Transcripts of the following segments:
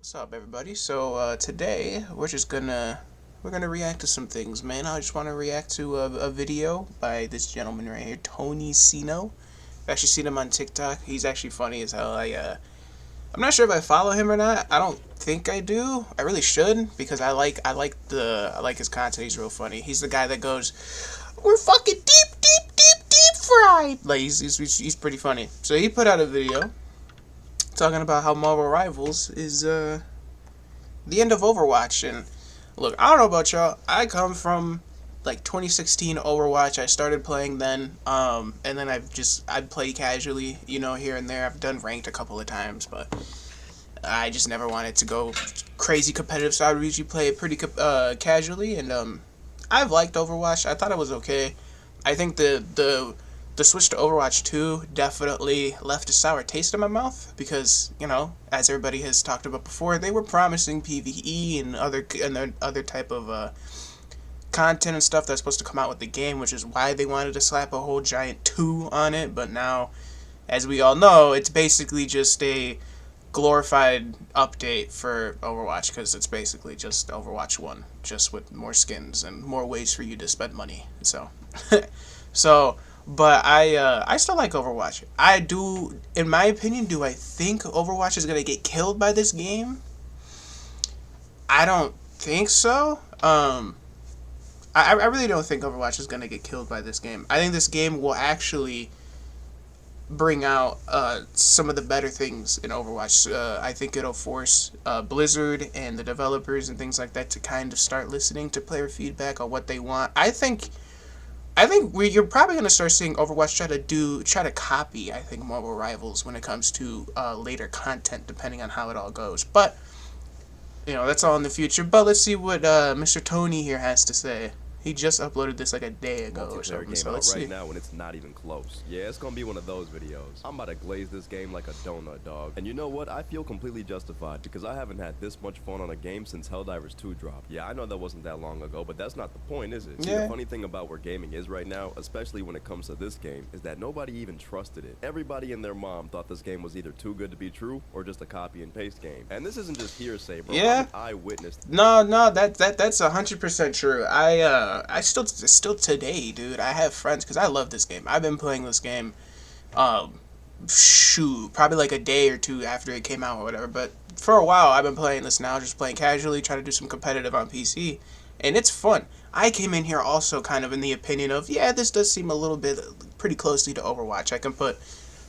What's up, everybody? So today we're gonna react to some things, man. I just want to react to a video by this gentleman right here, Tony Sino. I've actually seen him on TikTok. He's actually funny as hell. I'm not sure if I follow him or not. I don't think I do. I really should because I like his content. He's real funny. He's the guy that goes, "We're fucking deep fried." Like he's pretty funny. So he put out a video talking about how Marvel Rivals is the end of Overwatch. And look, I don't know about y'all. I come from like 2016 Overwatch. I started playing then, and then I play casually, here and there. I've done ranked a couple of times, but I just never wanted to go crazy competitive. So I would usually play it pretty casually, and I've liked Overwatch. I thought it was okay. I think the switch to Overwatch 2 definitely left a sour taste in my mouth because, as everybody has talked about before, they were promising PvE and other type of content and stuff that's supposed to come out with the game, which is why they wanted to slap a whole giant 2 on it. But now, as we all know, it's basically just a glorified update for Overwatch because it's basically just Overwatch 1, just with more skins and more ways for you to spend money. So, but I still like Overwatch. I do, in my opinion, do I think Overwatch is gonna get killed by this game? I don't think so. I really don't think Overwatch is gonna get killed by this game. I think this game will actually bring out some of the better things in Overwatch. I think it'll force Blizzard and the developers and things like that to kind of start listening to player feedback on what they want. You're probably gonna start seeing Overwatch try to copy. I think Marvel Rivals when it comes to later content, depending on how it all goes. But that's all in the future. But let's see what Mr. Tony here has to say. He just uploaded this like a day ago or something. Game So out let's right see. now when it's not even close. Yeah, it's gonna be one of those videos. I'm about to glaze this game like a donut, dog. And you know what? I feel completely justified because I haven't had this much fun on a game since Helldivers 2 dropped. Yeah, I know that wasn't that long ago, but that's not the point, is it? See, Yeah. the funny thing about where gaming is right now, especially when it comes to this game, is that nobody even trusted it. Everybody and their mom thought this game was either too good to be true or just a copy and paste game. And this isn't just hearsay, bro. Yeah. I'm an eyewitness. No, that's 100% true. I still today, dude. I have friends because I love this game. I've been playing this game, probably like a day or two after it came out or whatever. But for a while, I've been playing this now, just playing casually, trying to do some competitive on PC, and it's fun. I came in here also kind of in the opinion of, yeah, this does seem a little bit pretty closely to Overwatch. I can put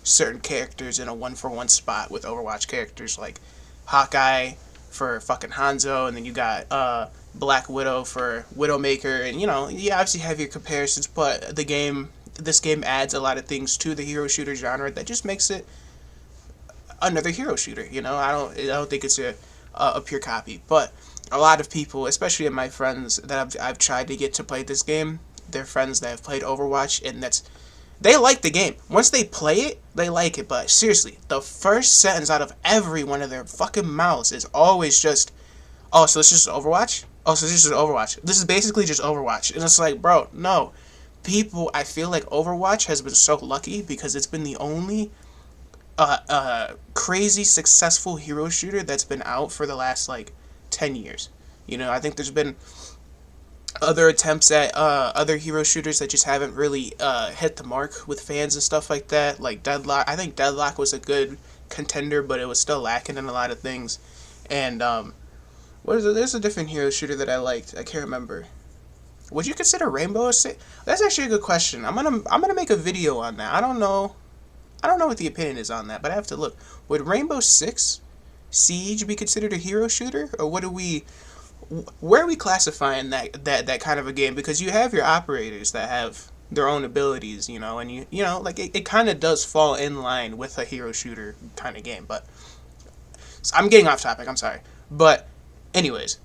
certain characters in a 1-for-1 spot with Overwatch characters like Hawkeye for fucking Hanzo, and then you got Black Widow for Widowmaker, and you obviously have your comparisons, but this game adds a lot of things to the hero shooter genre that just makes it another hero shooter. I don't think it's a pure copy, but a lot of people, especially my friends that I've tried to get to play this game, they're friends that have played Overwatch, and they like the game. Once they play it, they like it. But seriously, the first sentence out of every one of their fucking mouths is always just, "Oh, so this is just Overwatch? Oh, so this is just Overwatch. This is basically just Overwatch." And it's like, bro, no. I feel like Overwatch has been so lucky because it's been the only crazy successful hero shooter that's been out for the last like 10 years. I think there's been other attempts at other hero shooters that just haven't really hit the mark with fans and stuff like that. Like Deadlock, I think Deadlock was a good contender, but it was still lacking in a lot of things. And what is it? There's a different hero shooter that I liked. I can't remember. Would you consider Rainbow Six? That's actually a good question. I'm gonna make a video on that. I don't know. I don't know what the opinion is on that, but I have to look. Would Rainbow Six Siege be considered a hero shooter, or where are we classifying that kind of a game? Because you have your operators that have their own abilities, and like it kind of does fall in line with a hero shooter kind of game. But so I'm getting off topic. I'm sorry, but anyways,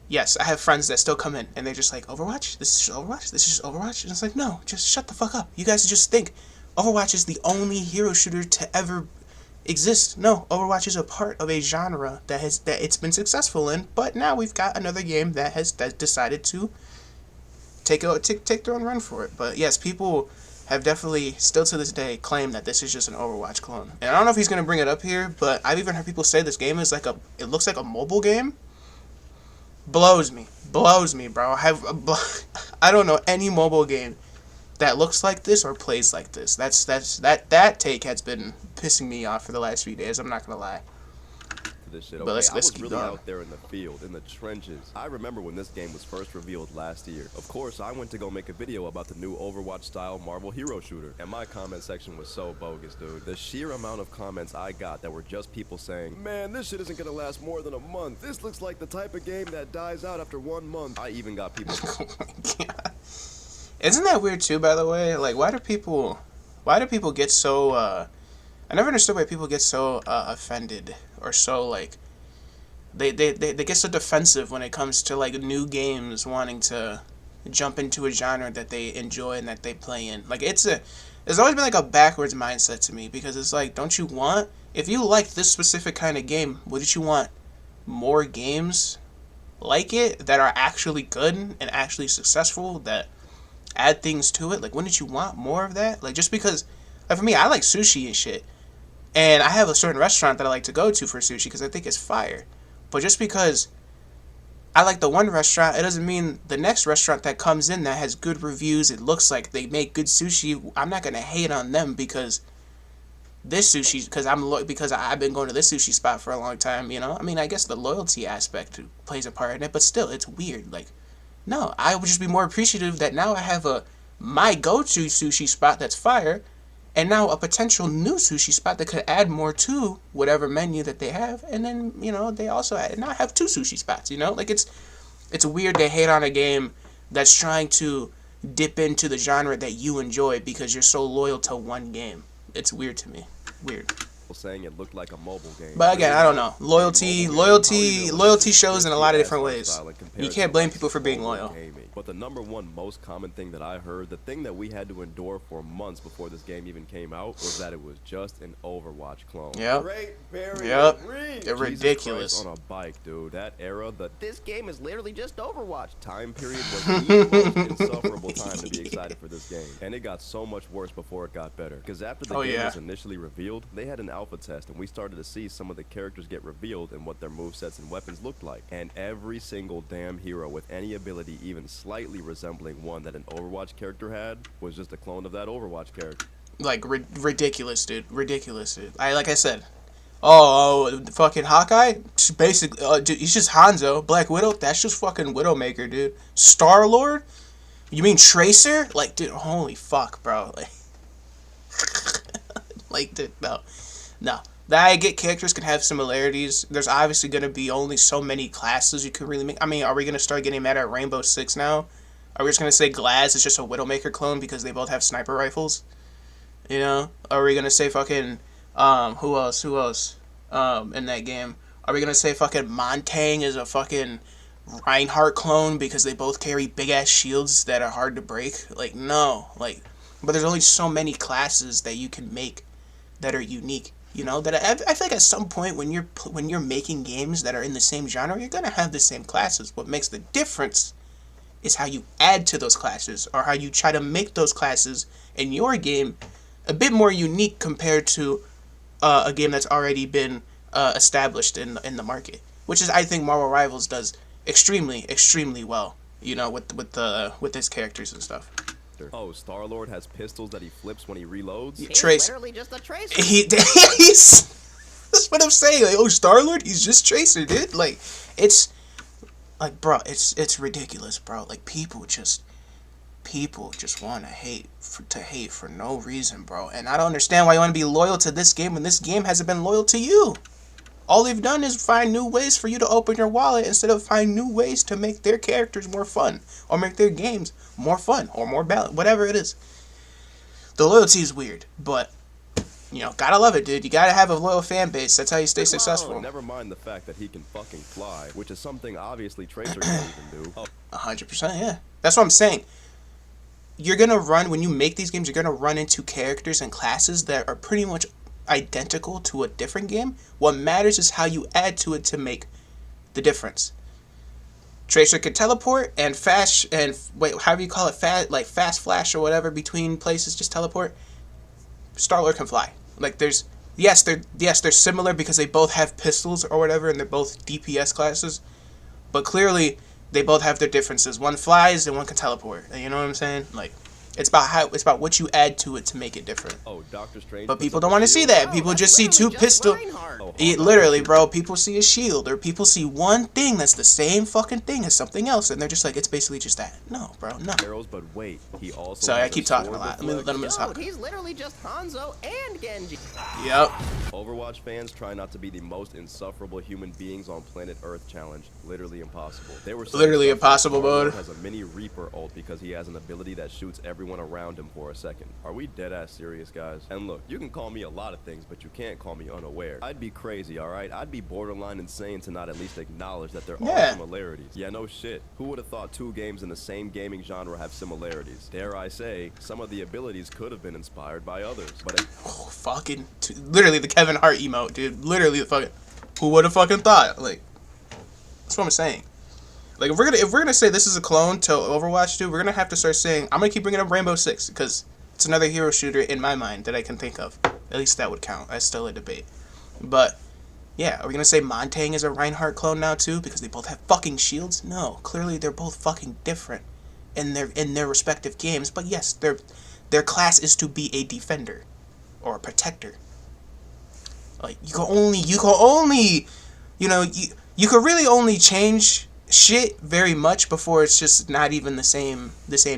yes, I have friends that still come in and they're just like, Overwatch? This is just Overwatch? This is just Overwatch? And it's like, no, just shut the fuck up. You guys just think Overwatch is the only hero shooter to ever exist. No, Overwatch is a part of a genre that it's been successful in, but now we've got another game that decided to take their own run for it. But yes, people have definitely, still to this day, claimed that this is just an Overwatch clone. And I don't know if he's gonna bring it up here, but I've even heard people say this game is like it looks like a mobile game. Blows me, bro. I don't know any mobile game that looks like this or plays like this. That take has been pissing me off for the last few days. I'm not gonna lie. This shit. But Okay, let's I was keep really going. out there in the field, in the trenches. I remember when this game was first revealed last year. Of course, I went to go make a video about the new Overwatch-style Marvel hero shooter, and my comment section was so bogus, dude. The sheer amount of comments I got that were just people saying, "Man, this shit isn't gonna last more than a month. This looks like the type of game that dies out after 1 month." I even got people. Oh my god. Isn't that weird too? By the way, like why do people get so? I never understood why people get so offended or so like they get so defensive when it comes to like new games wanting to jump into a genre that they enjoy and that they play in. Like it's always been like a backwards mindset to me because it's like, don't you want, if you like this specific kind of game, wouldn't you want more games like it that are actually good and actually successful that add things to it? Like wouldn't you want more of that? Like just because, like for me, I like sushi and shit. And I have a certain restaurant that I like to go to for sushi because I think it's fire. But just because I like the one restaurant, it doesn't mean the next restaurant that comes in that has good reviews, it looks like they make good sushi, I'm not gonna hate on them because this sushi, because I've been going to this sushi spot for a long time. You know, I mean, I guess the loyalty aspect plays a part in it, but still, it's weird. Like, no, I would just be more appreciative that now I have my go-to sushi spot that's fire, and now a potential new sushi spot that could add more to whatever menu that they have, and then they also now have two sushi spots. Like it's weird to hate on a game that's trying to dip into the genre that you enjoy because you're so loyal to one game. It's weird to me. Weird. Saying it looked like a mobile game. But again, I don't know. Loyalty shows in a lot of different ways. You can't blame people for being loyal. But the number one most common thing that I heard, the thing that we had to endure for months before this game even came out, was that it was just an Overwatch clone. Yep. Yep. They're Jesus ridiculous. Christ, on a bike, dude. That era, this game is literally just Overwatch time period was the most insufferable time to be excited for this game. And it got so much worse before it got better. Because after the game was initially revealed, they had an alpha test, and we started to see some of the characters get revealed and what their movesets and weapons looked like. And every single damn hero with any ability even slightly resembling one that an Overwatch character had was just a clone of that Overwatch character. Like, ridiculous, dude. Ridiculous, dude. Like I said, fucking Hawkeye? Basically, dude, he's just Hanzo. Black Widow? That's just fucking Widowmaker, dude. Star-Lord? You mean Tracer? Like, dude, holy fuck, bro. Like, dude, no. No. I get characters can have similarities. There's obviously going to be only so many classes you can really make. I mean, are we going to start getting mad at Rainbow Six now? Are we just going to say Glaz is just a Widowmaker clone because they both have sniper rifles? Are we going to say fucking, who else, in that game? Are we going to say fucking Montang is a fucking Reinhardt clone because they both carry big-ass shields that are hard to break? Like, no. Like, but there's only so many classes that you can make that are unique. That I feel like at some point when you're making games that are in the same genre, you're gonna have the same classes. What makes the difference is how you add to those classes or how you try to make those classes in your game a bit more unique compared to a game that's already been established in the market. Which is, I think, Marvel Rivals does extremely well. With his characters and stuff. Oh, Star-Lord has pistols that he flips when he reloads? He's literally just a Tracer. That's what I'm saying. Like, oh, Star-Lord, he's just Tracer, dude. Like, it's like, bro, it's ridiculous, bro. Like, people just want to hate for no reason, bro. And I don't understand why you want to be loyal to this game when this game hasn't been loyal to you. All they've done is find new ways for you to open your wallet instead of find new ways to make their characters more fun or make their games more fun or more balanced, whatever it is. The loyalty is weird, but gotta love it, dude. You gotta have a loyal fan base. That's how you stay successful. Never mind the fact that he can fucking fly, which is something obviously Tracer can't even do. 100%, yeah. That's what I'm saying. When you make these games, you're gonna run into characters and classes that are pretty much identical to a different game. What matters is how you add to it to make the difference. Tracer can teleport and fast and wait, however you call it, fast flash or whatever between places, just teleport. Star-Lord can fly. Like there's they're similar because they both have pistols or whatever and they're both DPS classes, but clearly they both have their differences. One flies and one can teleport. You know what I'm saying? Like it's about what you add to it to make it different. Oh, Doctor Strange. But people don't want to see that. People just see two pistols. Literally, bro, people see a shield or people see one thing that's the same fucking thing as something else, and they're just like, it's basically just that. No, bro, no. Arrows, but wait, he also. Sorry, I keep talking a lot. Let him just talk. He's literally just Hanzo and Genji. Yep. Overwatch fans try not to be the most insufferable human beings on planet Earth challenge. Literally impossible. They were literally impossible mode. Has a mini Reaper ult because he has an ability that shoots everyone around him for a second. Are we dead ass serious, guys? And look, you can call me a lot of things, but you can't call me unaware. I'd be crazy, alright? I'd be borderline insane to not at least acknowledge that there are similarities. Yeah, no shit. Who would have thought two games in the same gaming genre have similarities? Dare I say, some of the abilities could have been inspired by others, but literally the Kevin Hart emote, dude. Literally the fucking, who would have fucking thought? Like, that's what I'm saying. Like, if we're gonna say this is a clone to Overwatch, dude, we're gonna have to start saying, I'm gonna keep bringing up Rainbow Six because it's another hero shooter in my mind that I can think of. At least that would count. That's still a debate. But yeah, are we gonna say Montang is a Reinhardt clone now too because they both have fucking shields? No, clearly they're both fucking different in their respective games. But yes, their class is to be a defender or a protector. Like you can only you can really only change shit very much before it's just not even the same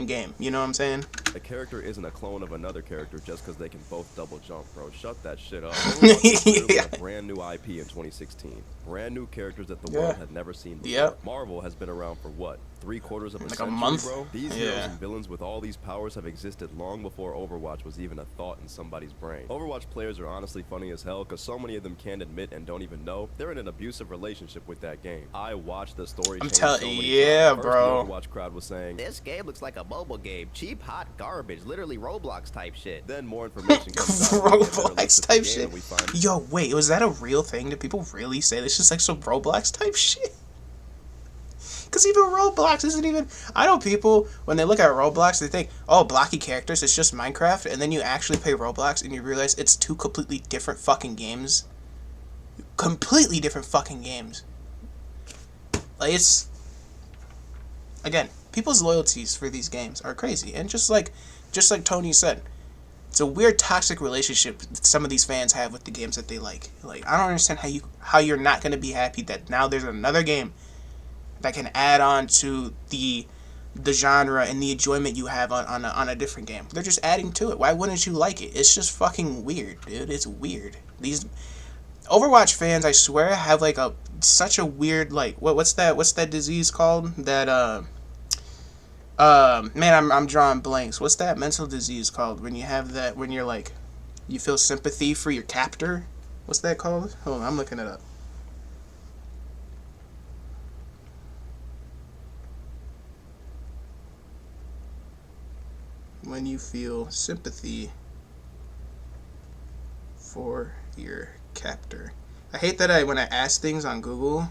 game. You know what I'm saying? A character isn't a clone of another character just because they can both double jump, bro. Shut that shit up. Yeah. A brand new IP in 2016. Brand new characters that the world had never seen before. Yep. Marvel has been around for what? 3/4 of a like century, a month, bro. These heroes and villains with all these powers have existed long before Overwatch was even a thought in somebody's brain. Overwatch players are honestly funny as hell because so many of them can't admit and don't even know they're in an abusive relationship with that game. I watched the story change so many times. First, bro. the Overwatch crowd was saying, this game looks like a mobile game. Cheap, hot garbage. Literally Roblox type shit. Then more information comes out. Roblox type shit. Yo, wait, was that a real thing? Did people really say this? Just like some Roblox type shit? Because even Roblox isn't even... I know people, when they look at Roblox, they think, oh, blocky characters, it's just Minecraft. And then you actually play Roblox and you realize it's two completely different fucking games. Completely different fucking games. Like, it's... Again, people's loyalties for these games are crazy. And just like Tony said, it's a weird toxic relationship that some of these fans have with the games that they like. Like, I don't understand how you're not going to be happy that now there's another game that can add on to the genre and the enjoyment you have on a different game. They're just adding to it. Why wouldn't you like it? It's just fucking weird, dude. It's weird. These Overwatch fans, I swear, have like such a weird, like, what's that disease called? That man, I'm drawing blanks. What's that mental disease called when you have that, when you're like, you feel sympathy for your captor? What's that called? Hold on, I'm looking it up. When you feel sympathy for your captor. I hate that when I ask things on Google.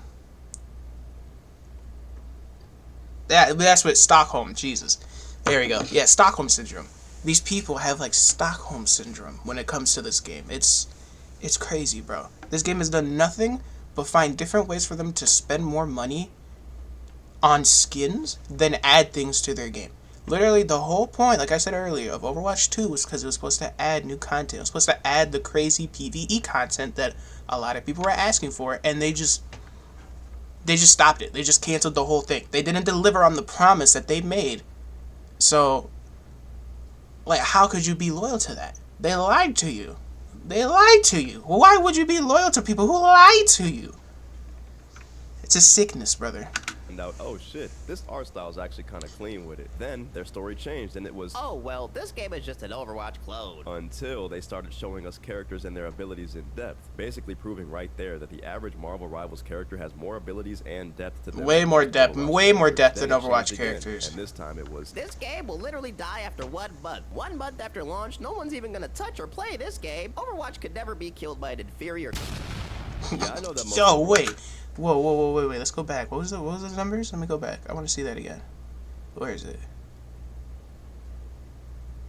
That's what Stockholm, Jesus. There we go. Yeah, Stockholm Syndrome. These people have like Stockholm Syndrome when it comes to this game. It's crazy, bro. This game has done nothing but find different ways for them to spend more money on skins than add things to their game. Literally, the whole point, like I said earlier, of Overwatch 2 was because it was supposed to add new content. It was supposed to add the crazy PvE content that a lot of people were asking for, and they just stopped it. They just canceled the whole thing. They didn't deliver on the promise that they made. So, like, how could you be loyal to that? They lied to you. They lied to you. Why would you be loyal to people who lied to you? It's a sickness, brother. Out, oh shit, this art style is actually kind of clean with it. Then their story changed and it was, oh well, this game is just an Overwatch clone. Until they started showing us characters and their abilities in depth, basically proving right there that the average Marvel Rivals character has more abilities and depth to them. Way more depth than Overwatch characters. And this time it was, this game will literally die after 1 month. 1 month after launch, no one's even gonna touch or play this game. Overwatch could never be killed by an inferior. Yeah, I know that. Yo, wait. Whoa, wait. Let's go back. What was the numbers? Let me go back. I want to see that again. Where is it?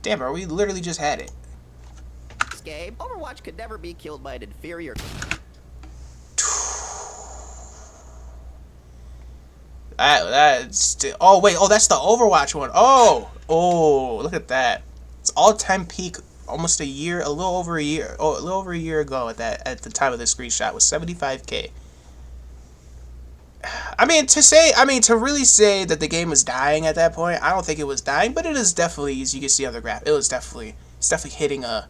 Damn, bro, we literally just had it. Gabe, Overwatch could never be killed by an inferior. Oh wait, that's the Overwatch one. Oh, look at that. It's all-time peak, almost a year, a little over a year, a little over a year ago at the time of this screenshot was 75K. To really say that the game was dying at that point, I don't think it was dying, but it is definitely, as you can see on the graph, it's definitely hitting a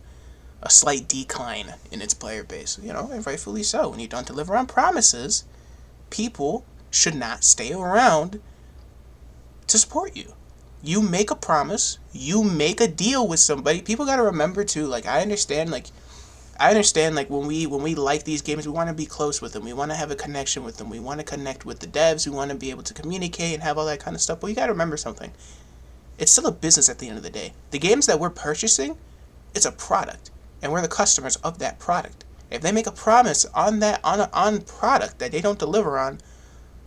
slight decline in its player base, and rightfully so. When you don't deliver on promises, people should not stay around to support you. You make a promise, you make a deal with somebody. People got to remember too, I understand when we like these games, we want to be close with them. We want to have a connection with them. We want to connect with the devs. We want to be able to communicate and have all that kind of stuff. But you got to remember something. It's still a business at the end of the day. The games that we're purchasing, it's a product, and we're the customers of that product. If they make a promise on product that they don't deliver on,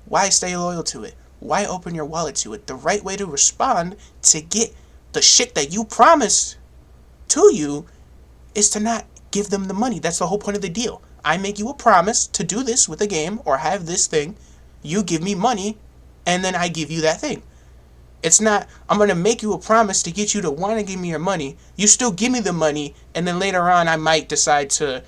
why stay loyal to it? Why open your wallet to it? The right way to respond to get the shit that you promised to you is to not give them the money. That's the whole point of the deal. I make you a promise to do this with a game or have this thing. You give me money, and then I give you that thing. It's not, I'm going to make you a promise to get you to want to give me your money. You still give me the money, and then later on I might decide to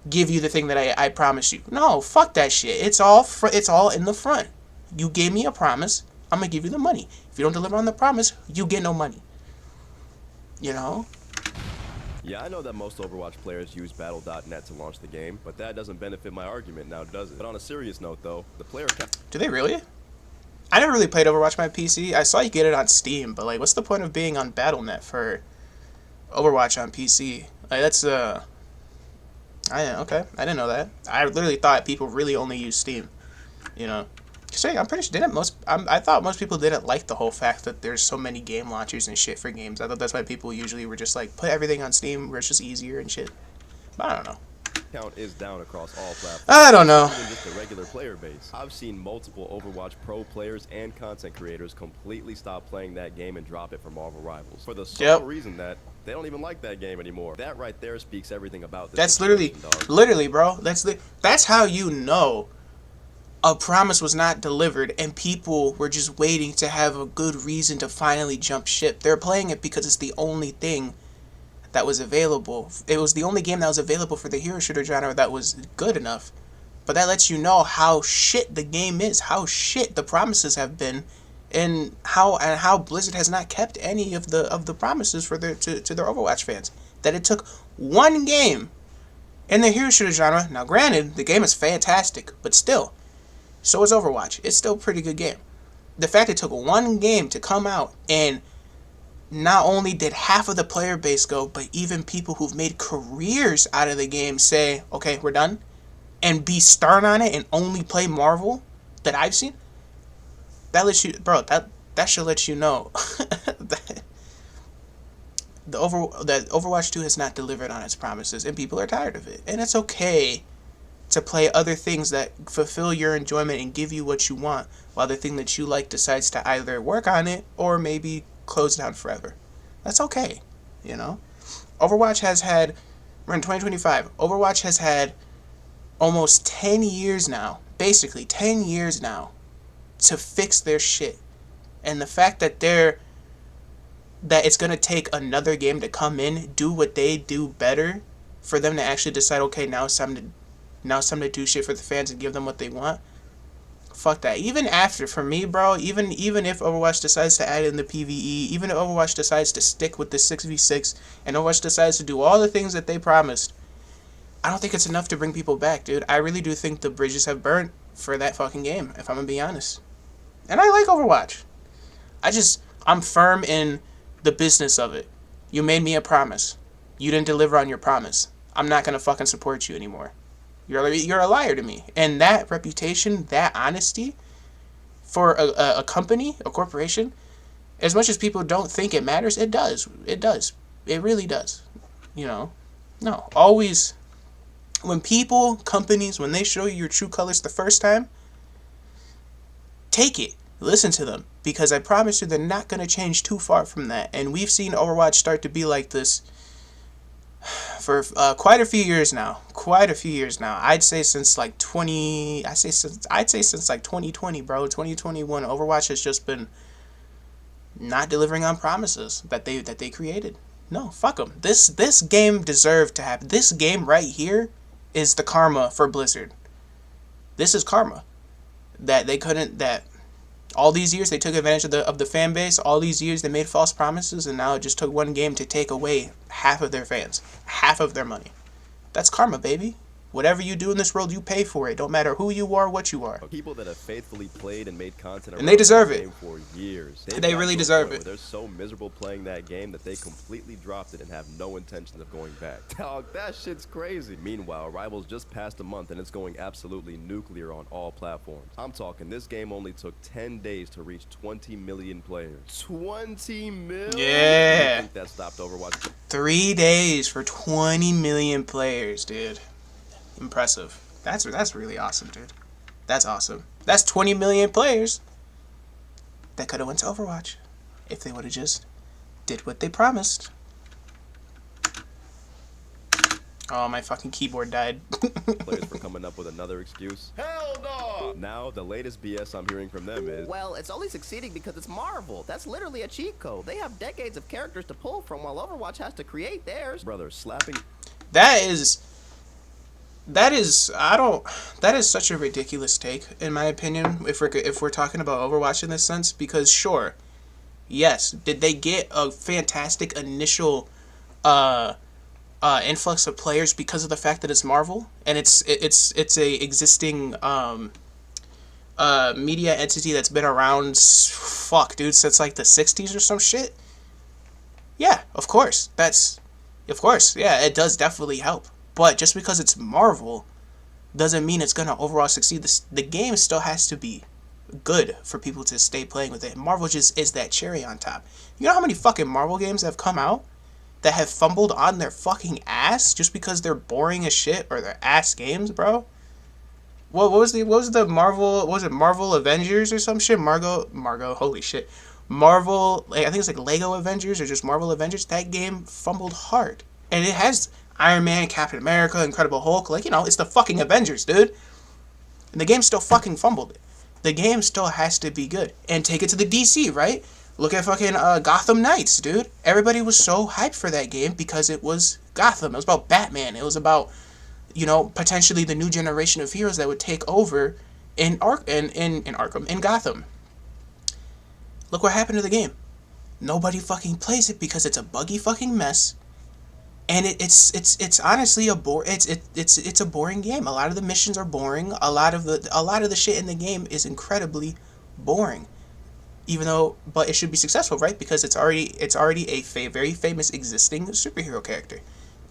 give you the thing that I promised you. No, fuck that shit. It's all in the front. You gave me a promise. I'm going to give you the money. If you don't deliver on the promise, you get no money. Yeah, I know that most Overwatch players use Battle.net to launch the game, but that doesn't benefit my argument now, does it? But on a serious note, though, the player count... Do they really? I never really played Overwatch on my PC. I saw you get it on Steam, but what's the point of being on Battle.net for Overwatch on PC? That's okay. I didn't know that. I literally thought people really only use Steam. I'm pretty sure I thought most people didn't like the whole fact that there's so many game launchers and shit for games. I thought that's why people usually were just put everything on Steam where it's just easier and shit. But I don't know. Count is down across all platforms. I don't know. Even just the regular player base. I've seen multiple Overwatch Pro players and content creators completely stop playing that game and drop it from Marvel Rivals for the sole reason that they don't even like that game anymore. That right there speaks everything about this. That's literally, bro. That's how you know a promise was not delivered and people were just waiting to have a good reason to finally jump ship. They're playing it because it's the only thing that was available. It was the only game that was available for the hero shooter genre that was good enough. But that lets you know how shit the game is, how shit the promises have been, and how Blizzard has not kept any of the promises for to their Overwatch fans. That it took one game in the hero shooter genre. Now granted, the game is fantastic, but still, so is Overwatch. It's still a pretty good game. The fact it took one game to come out and not only did half of the player base go, but even people who've made careers out of the game say, okay, we're done, and be stern on it and only play Marvel that I've seen, that lets you, bro, that should let you know that Overwatch 2 has not delivered on its promises, and people are tired of it. And it's okay to play other things that fulfill your enjoyment and give you what you want, while the thing that you like decides to either work on it or maybe close down forever. That's okay, Overwatch has had, we're in 2025, Overwatch has had almost 10 years now, basically 10 years now, to fix their shit. And the fact that it's going to take another game to come in, do what they do better, for them to actually decide, okay, now it's time to do shit for the fans and give them what they want. Fuck that. Even after, for me, bro, even if Overwatch decides to add in the PvE, even if Overwatch decides to stick with the 6v6, and Overwatch decides to do all the things that they promised, I don't think it's enough to bring people back, dude. I really do think the bridges have burnt for that fucking game, if I'm gonna be honest. And I like Overwatch. I'm firm in the business of it. You made me a promise. You didn't deliver on your promise. I'm not gonna fucking support you anymore. You're a liar to me. And that reputation, that honesty for a company, a corporation, as much as people don't think it matters, it does. It does. It really does. No. Always, when companies, when they show you your true colors the first time, take it. Listen to them. Because I promise you they're not going to change too far from that. And we've seen Overwatch start to be like this for quite a few years now. I'd say since like 2020, bro. 2021 Overwatch has just been not delivering on promises that they created. No, fuck them. This game deserved to happen. This game right here is the karma for Blizzard. This is karma that they couldn't. That all these years they took advantage of the fan base. All these years they made false promises, and now it just took one game to take away half of their fans, half of their money. That's karma, baby. Whatever you do in this world, you pay for it. Don't matter who you are, what you are. People that have faithfully played and made content and they deserve it it for years. They really deserve it. They're so miserable playing that game that they completely dropped it and have no intention of going back. Dog, that shit's crazy. Meanwhile, Rivals just passed a month and it's going absolutely nuclear on all platforms. I'm talking, this game only took 10 days to reach 20 million players. 20 million? Yeah. I think that stopped Overwatch. 3 days for 20 million players, dude. Impressive. That's really awesome, dude. That's awesome. That's 20 million players that could have went to Overwatch if they would have just did what they promised. Oh, my fucking keyboard died. Players for coming up with another excuse. Hell no! Now, the latest BS I'm hearing from them is, well, it's only succeeding because it's Marvel. That's literally a cheat code. They have decades of characters to pull from while Overwatch has to create theirs. brother, slapping... That is such a ridiculous take, in my opinion, if we're talking about Overwatch in this sense, because sure, yes, did they get a fantastic initial influx of players because of the fact that it's Marvel and it's a existing media entity that's been around since like the 60s or some shit? Yeah, of course. Yeah, it does definitely help. But just because it's Marvel doesn't mean it's gonna overall succeed. The game still has to be good for people to stay playing with it. Marvel just is that cherry on top. You know how many fucking Marvel games have come out that have fumbled on their fucking ass just because they're boring as shit or they're ass games, bro? What was the Marvel? Was it Marvel Avengers or some shit? Margot, holy shit. Marvel, I think it's like Lego Avengers or just Marvel Avengers. That game fumbled hard, and it has Iron Man, Captain America, Incredible Hulk. Like, it's the fucking Avengers, dude. And the game still fucking fumbled it. The game still has to be good. And take it to the DC, right? Look at fucking Gotham Knights, dude. Everybody was so hyped for that game because it was Gotham. It was about Batman. It was about, potentially the new generation of heroes that would take over in Gotham. Look what happened to the game. Nobody fucking plays it because it's a buggy fucking mess. And it's honestly a boring game. A lot of the missions are boring. A lot of the shit in the game is incredibly boring. But it should be successful, right? Because it's already a very famous existing superhero character.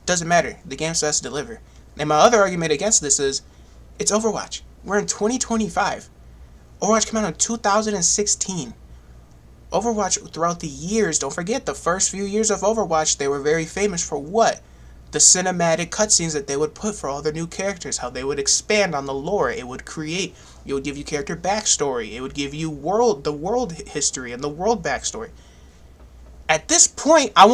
Doesn't matter. The game still has to deliver. And my other argument against this is, it's Overwatch. We're in 2025. Overwatch came out in 2016. Overwatch throughout the years, don't forget, the first few years of Overwatch, they were very famous for what? The cinematic cutscenes that they would put for all their new characters, how they would expand on the lore. It would give you character backstory. It would give you the world history and the world backstory. At this point, I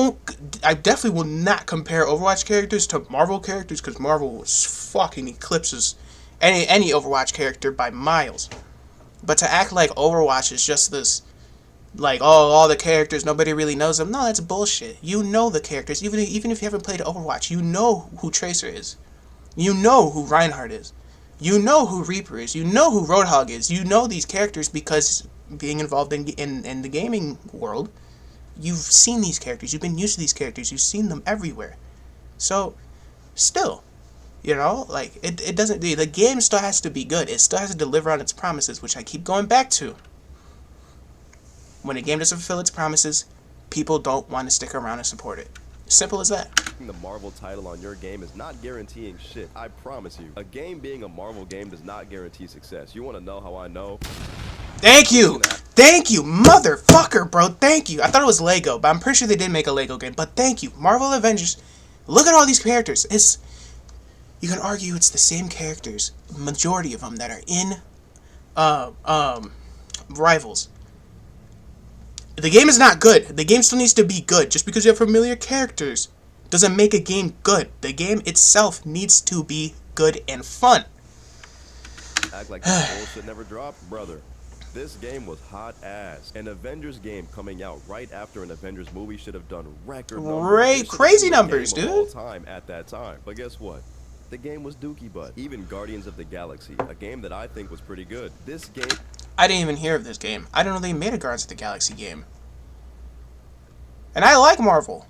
definitely will not compare Overwatch characters to Marvel characters because Marvel fucking eclipses any Overwatch character by miles. But to act like Overwatch is just this, like, all the characters, nobody really knows them. No, that's bullshit. You know the characters. Even if you haven't played Overwatch, you know who Tracer is. You know who Reinhardt is. You know who Reaper is. You know who Roadhog is. You know these characters because being involved in the gaming world, you've seen these characters. You've been used to these characters. You've seen them everywhere. So, still, it doesn't... The game still has to be good. It still has to deliver on its promises, which I keep going back to. When a game doesn't fulfill its promises, people don't want to stick around and support it. Simple as that. The Marvel title on your game is not guaranteeing shit, I promise you. A game being a Marvel game does not guarantee success. You want to know how I know? Thank you! Thank you, motherfucker, bro. Thank you. I thought it was Lego, but I'm pretty sure they did make a Lego game. But thank you. Marvel Avengers. Look at all these characters. You can argue it's the same characters, majority of them, that are in Rivals. The game is not good. The game still needs to be good. Just because you have familiar characters doesn't make a game good. The game itself needs to be good and fun. Act like this bullshit never dropped, brother. This game was hot ass. An Avengers game coming out right after an Avengers movie should have done record numbers. Crazy numbers, dude. All time at that time. But guess what? The game was dookie butt. Even Guardians of the Galaxy, a game that I think was pretty good. This game... I didn't even hear of this game. I didn't know they made a Guardians of the Galaxy game. And I like Marvel.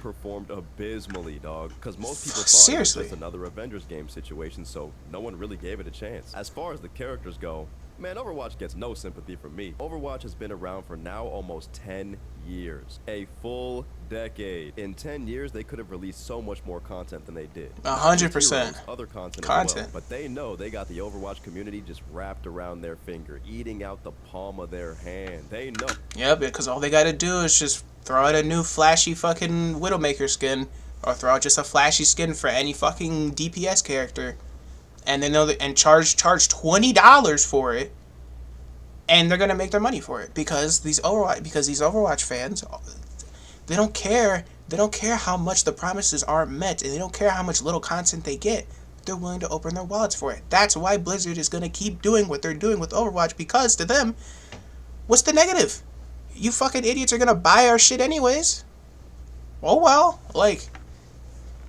Performed abysmally, dog, because most people thought Seriously. it was just another Avengers game situation, so no one really gave it a chance. As far as the characters go, man, Overwatch gets no sympathy from me. Overwatch has been around for now almost 10 years. A full decade. In 10 years, they could have released so much more content than they did. 100%. Other content as well. But they know they got the Overwatch community just wrapped around their finger, eating out the palm of their hand. They know. Yeah, because all they gotta do is just throw out a new flashy fucking Widowmaker skin, or throw out just a flashy skin for any fucking DPS character, and they know that, and charge $20 for it, and they're gonna make their money for it because these Overwatch fans, they don't care how much the promises aren't met, and they don't care how much little content they get. They're willing to open their wallets for it. That's why Blizzard is gonna keep doing what they're doing with Overwatch, because to them, what's the negative? You fucking idiots are gonna buy our shit anyways. Oh well, like,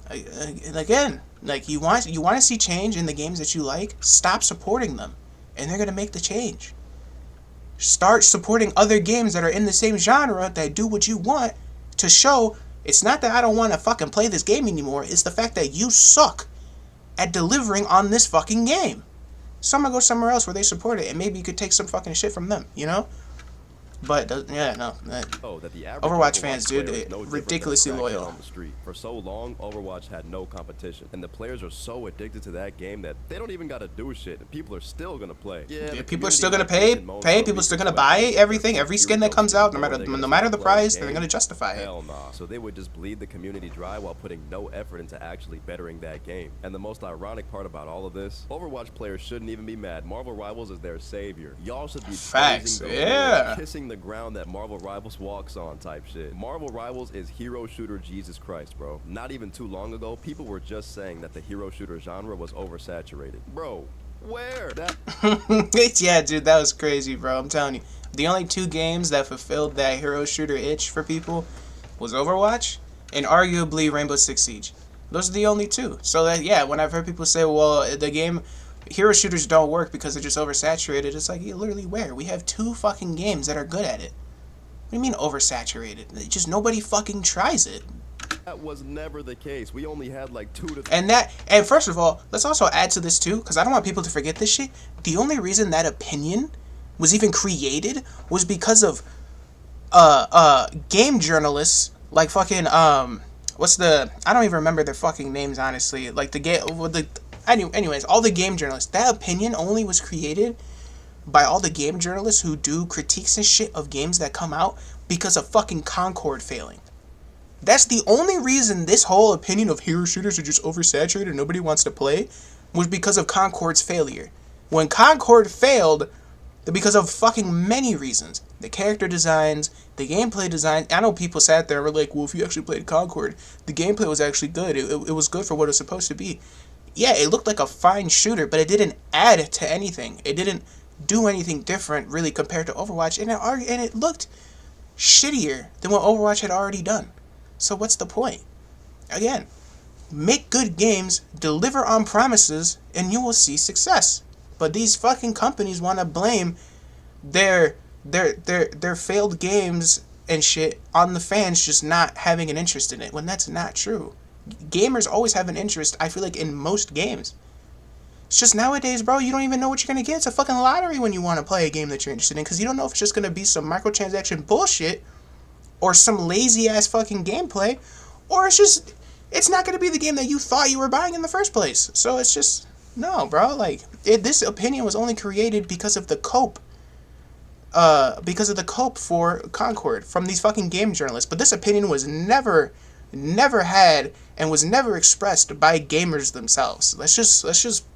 again, like you want to see change in the games that you like. Stop supporting them, and they're gonna make the change. Start supporting other games that are in the same genre that do what you want, to show it's not that I don't want to fucking play this game anymore. It's the fact that you suck at delivering on this fucking game. So I'm gonna go somewhere else where they support it, and maybe you could take some fucking shit from them, you know? But yeah, no. That the Overwatch fans, dude, no ridiculously loyal. On the street. For so long, Overwatch had no competition, and the players are so addicted to that game that they don't even gotta do shit, and people are still gonna play. Yeah, people are still gonna pay. People are still gonna buy everything, every skin that comes out, no matter the price. They're gonna justify it. Hell nah. So they would just bleed the community dry while putting no effort into actually bettering that game. And the most ironic part about all of this, Overwatch players shouldn't even be mad. Marvel Rivals is their savior. Y'all should be Facts, kissing the ground that Marvel Rivals walks on type shit. Marvel Rivals is hero shooter Jesus Christ, bro. Not even too long ago, people were just saying that the hero shooter genre was oversaturated. Bro, where? Yeah, dude, that was crazy, bro. I'm telling you. The only two games that fulfilled that hero shooter itch for people was Overwatch and arguably Rainbow Six Siege. Those are the only two. So that, yeah, when I've heard people say, well, the game... hero shooters don't work because they're just oversaturated. It's like, literally where? We have two fucking games that are good at it. What do you mean oversaturated? Just nobody fucking tries it. That was never the case. We only had like 2 to 3. And first of all, let's also add to this too, because I don't want people to forget this shit. The only reason that opinion was even created was because of game journalists like fucking I don't even remember their fucking names, honestly. Like anyways, all the game journalists. That opinion only was created by all the game journalists who do critiques and shit of games that come out because of fucking Concord failing. That's the only reason this whole opinion of hero shooters are just oversaturated and nobody wants to play, was because of Concord's failure. When Concord failed, because of fucking many reasons. The character designs, the gameplay design. I know people sat there and were like, well, if you actually played Concord, the gameplay was actually good. It was good for what it was supposed to be. Yeah, it looked like a fine shooter, but it didn't add to anything. It didn't do anything different, really, compared to Overwatch, and it looked shittier than what Overwatch had already done. So what's the point? Again, make good games, deliver on promises, and you will see success. But these fucking companies want to blame their failed games and shit on the fans just not having an interest in it, when that's not true. Gamers always have an interest, I feel like, in most games. It's just nowadays, bro, you don't even know what you're going to get. It's a fucking lottery when you want to play a game that you're interested in, because you don't know if it's just going to be some microtransaction bullshit, or some lazy-ass fucking gameplay, or it's not going to be the game that you thought you were buying in the first place. So it's just, no, bro, like, this opinion was only created because of the cope. Because of the cope for Concord from these fucking game journalists. But this opinion was never had and was never expressed by gamers themselves. Let's just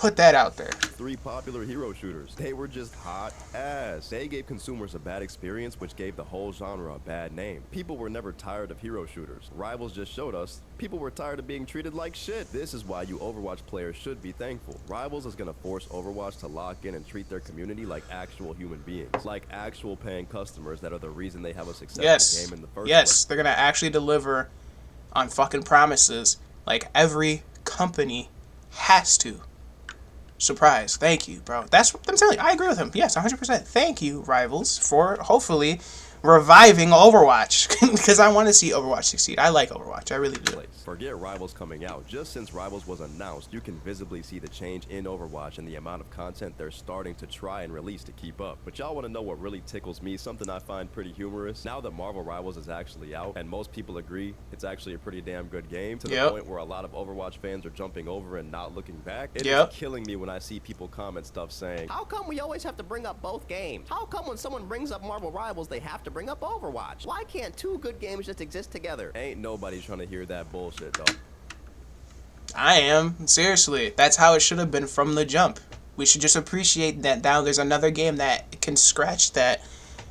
put that out there. 3 popular hero shooters. They were just hot ass. They gave consumers a bad experience, which gave the whole genre a bad name. People were never tired of hero shooters. Rivals just showed us people were tired of being treated like shit. This is why you Overwatch players should be thankful. Rivals is gonna force Overwatch to lock in and treat their community like actual human beings, like actual paying customers that are the reason they have a successful game in the first place. Yes, they're gonna actually deliver on fucking promises like every company has to. Surprise. Thank you, bro. That's what I'm telling you. I agree with him. Yes, 100%. Thank you, Rivals, for hopefully reviving Overwatch. Because I want to see Overwatch succeed. I like Overwatch. I really do. Forget Rivals coming out. Just since Rivals was announced, you can visibly see the change in Overwatch and the amount of content they're starting to try and release to keep up. But y'all want to know what really tickles me? Something I find pretty humorous. Now that Marvel Rivals is actually out, and most people agree it's actually a pretty damn good game, to the point where a lot of Overwatch fans are jumping over and not looking back, it is killing me when I see people comment stuff saying, how come we always have to bring up both games? How come when someone brings up Marvel Rivals, they have to bring up Overwatch? Why can't 2 good games just exist together? Ain't nobody trying to hear that bullshit, though. I am. Seriously. That's how it should have been from the jump. We should just appreciate that now there's another game that can scratch that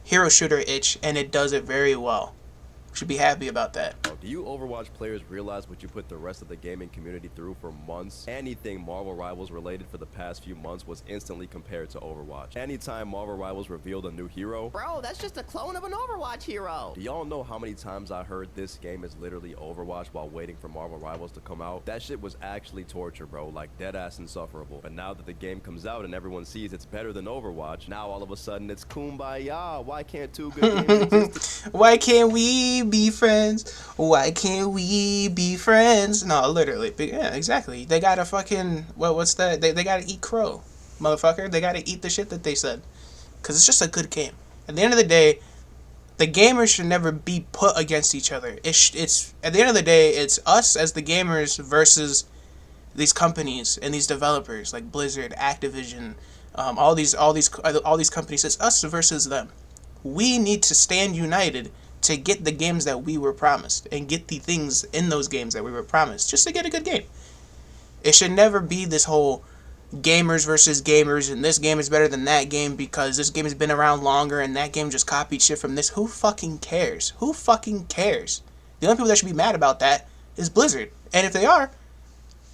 hero shooter itch, and it does it very well. We should be happy about that. Oh, do you Overwatch players realize what you put the rest of the gaming community through for months? Anything Marvel Rivals related for the past few months was instantly compared to Overwatch. Anytime Marvel Rivals revealed a new hero, bro, that's just a clone of an Overwatch hero. Do y'all know how many times I heard this game is literally Overwatch while waiting for Marvel Rivals to come out? That shit was actually torture, bro, like dead ass insufferable. But now that the game comes out and everyone sees it's better than Overwatch, now all of a sudden it's kumbaya. Why can't 2 good games exist? Why can't we be friends? Why can't we be friends? No, literally. Yeah, exactly. They gotta fucking... what's that? They gotta eat crow, motherfucker. They gotta eat the shit that they said. Because it's just a good game. At the end of the day, the gamers should never be put against each other. It's at the end of the day, it's us as the gamers versus these companies and these developers like Blizzard, Activision, all these companies. It's us versus them. We need to stand united to get the games that we were promised and get the things in those games that we were promised just to get a good game. It should never be this whole gamers versus gamers and this game is better than that game because this game has been around longer and that game just copied shit from this. Who fucking cares? Who fucking cares? The only people that should be mad about that is Blizzard. And if they are,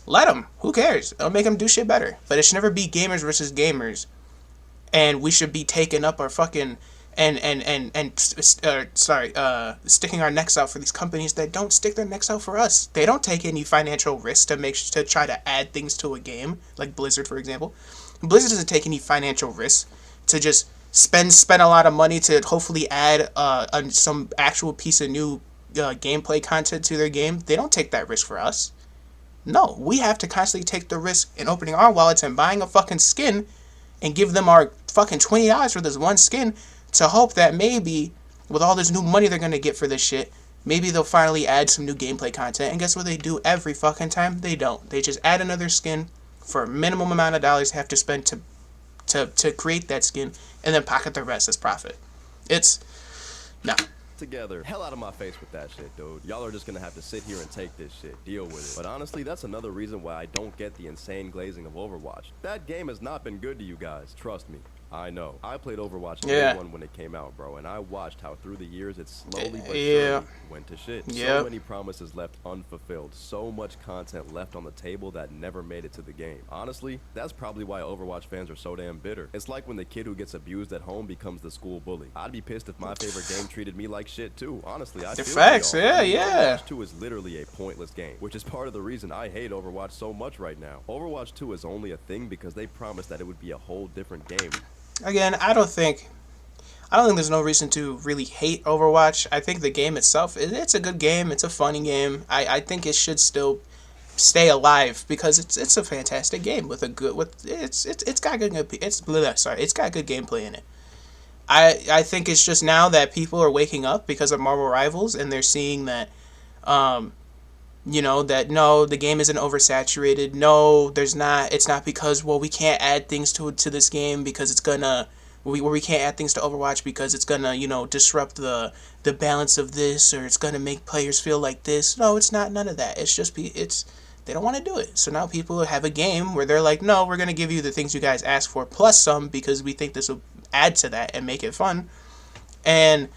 let them. Who cares? It'll make them do shit better. But it should never be gamers versus gamers. And we should be taking up our fucking... sticking our necks out for these companies that don't stick their necks out for us. They don't take any financial risks to try to add things to a game, like Blizzard, for example. Blizzard doesn't take any financial risks to just spend a lot of money to hopefully add some actual piece of new gameplay content to their game. They don't take that risk for us. No, we have to constantly take the risk in opening our wallets and buying a fucking skin and give them our fucking $20 for this one skin to hope that maybe, with all this new money they're going to get for this shit, maybe they'll finally add some new gameplay content. And guess what they do every fucking time? They don't. They just add another skin for a minimum amount of dollars they have to spend to create that skin, and then pocket the rest as profit. It's... no. Together. Hell out of my face with that shit, dude. Y'all are just gonna have to sit here and take this shit. Deal with it. But honestly, that's another reason why I don't get the insane glazing of Overwatch. That game has not been good to you guys. Trust me. I know. I played Overwatch day one when it came out, bro, and I watched how through the years it slowly but surely went to shit. So many promises left unfulfilled. So much content left on the table that never made it to the game. Honestly, that's probably why Overwatch fans are so damn bitter. It's like when the kid who gets abused at home becomes the school bully. I'd be pissed if my favorite game treated me like shit too. Honestly, I feel facts, yeah. Overwatch 2 is literally a pointless game, which is part of the reason I hate Overwatch so much right now. Overwatch 2 is only a thing because they promised that it would be a whole different game. Again, I don't think there's no reason to really hate Overwatch. I think the game itself, it's a good game. It's a funny game. I think it should still stay alive because it's a fantastic game with it's got good it's got good gameplay in it. I think it's just now that people are waking up because of Marvel Rivals and they're seeing that that no, the game isn't oversaturated. No, there's not. It's not because, well, we can't add things to this game because it's gonna, we can't add things to Overwatch because it's gonna, disrupt the balance of this, or it's gonna make players feel like this. No, it's not none of that. It's just They don't want to do it. So now people have a game where they're like, no, we're going to give you the things you guys asked for plus some because we think this will add to that and make it fun. And